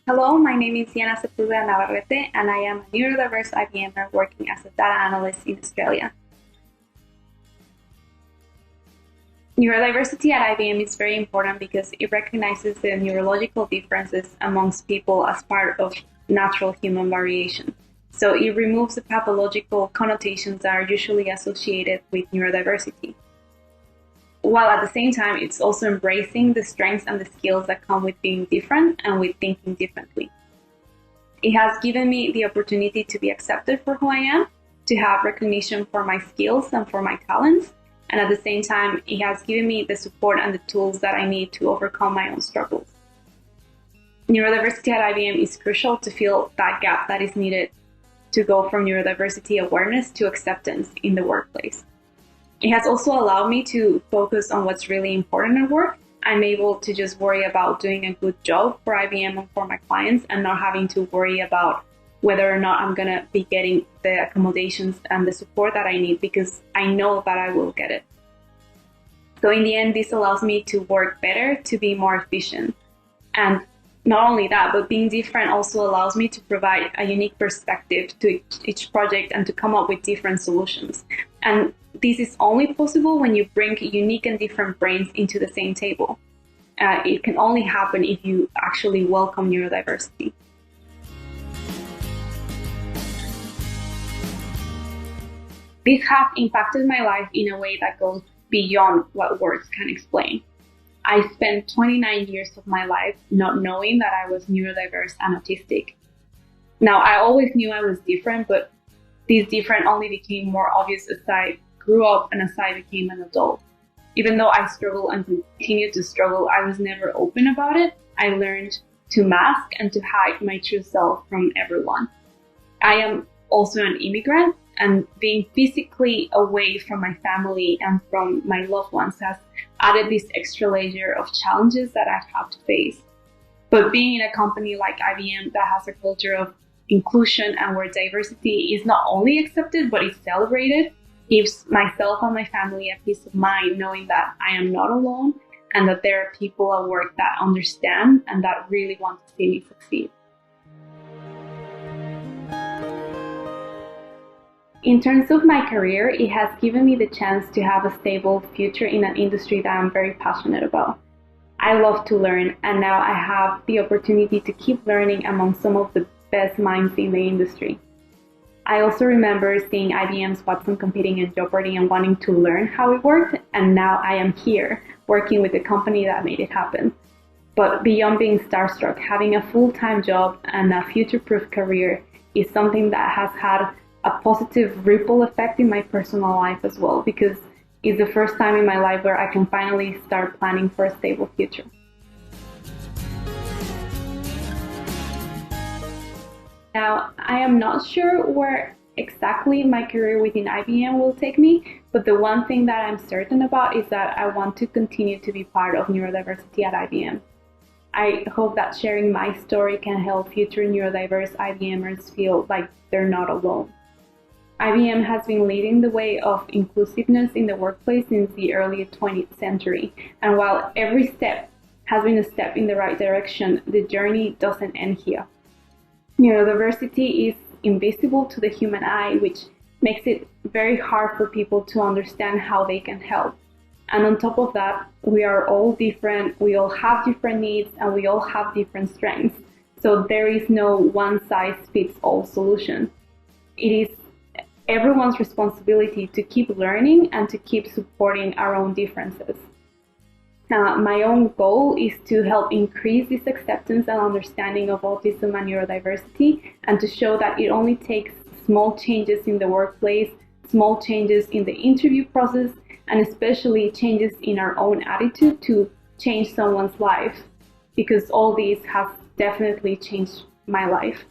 Hello, my name is Diana Sepulveda Navarrete, and I am a neurodiverse IBMer working as a data analyst in Australia. Neurodiversity at IBM is very important because it recognizes the neurological differences amongst people as part of natural human variation. So it removes the pathological connotations that are usually associated with neurodiversity. While at the same time, it's also embracing the strengths and the skills that come with being different and with thinking differently. It has given me the opportunity to be accepted for who I am, to have recognition for my skills and for my talents, and at the same time, it has given me the support and the tools that I need to overcome my own struggles. Neurodiversity at IBM is crucial to fill that gap that is needed to go from neurodiversity awareness to acceptance in the workplace. It has also allowed me to focus on what's really important at work. I'm able to just worry about doing a good job for IBM and for my clients and not having to worry about whether or not I'm going to be getting the accommodations and the support that I need because I know that I will get it. So in the end, this allows me to work better, to be more efficient. And not only that, but being different also allows me to provide a unique perspective to each project and to come up with different solutions. And this is only possible when you bring unique and different brains into the same table. It can only happen if you actually welcome neurodiversity. This has impacted my life in a way that goes beyond what words can explain. I spent 29 years of my life not knowing that I was neurodiverse and autistic. Now, I always knew I was different, but this different only became more obvious as I grew up and as I became an adult. Even though I struggled and continued to struggle, I was never open about it. I learned to mask and to hide my true self from everyone. I am also an immigrant, and being physically away from my family and from my loved ones has added this extra layer of challenges that I've had to face. But being in a company like IBM that has a culture of inclusion and where diversity is not only accepted but is celebrated gives myself and my family a peace of mind knowing that I am not alone and that there are people at work that understand and that really want to see me succeed. In terms of my career, it has given me the chance to have a stable future in an industry that I'm very passionate about. I love to learn, and now I have the opportunity to keep learning among some of the best minds in the industry. I also remember seeing IBM's Watson competing in Jeopardy and wanting to learn how it worked, and now I am here working with the company that made it happen. But beyond being starstruck, having a full-time job and a future-proof career is something that has had a positive ripple effect in my personal life as well, because it's the first time in my life where I can finally start planning for a stable future. Now, I am not sure where exactly my career within IBM will take me, but the one thing that I'm certain about is that I want to continue to be part of neurodiversity at IBM. I hope that sharing my story can help future neurodiverse IBMers feel like they're not alone. IBM has been leading the way of inclusiveness in the workplace since the early 20th century, and while every step has been a step in the right direction, the journey doesn't end here. Neurodiversity is invisible to the human eye, which makes it very hard for people to understand how they can help. And on top of that, we are all different, we all have different needs, and we all have different strengths. So there is no one-size-fits-all solution. It is everyone's responsibility to keep learning and to keep supporting our own differences. My own goal is to help increase this acceptance and understanding of autism and neurodiversity, and to show that it only takes small changes in the workplace, small changes in the interview process, and especially changes in our own attitude to change someone's life, because all these has definitely changed my life.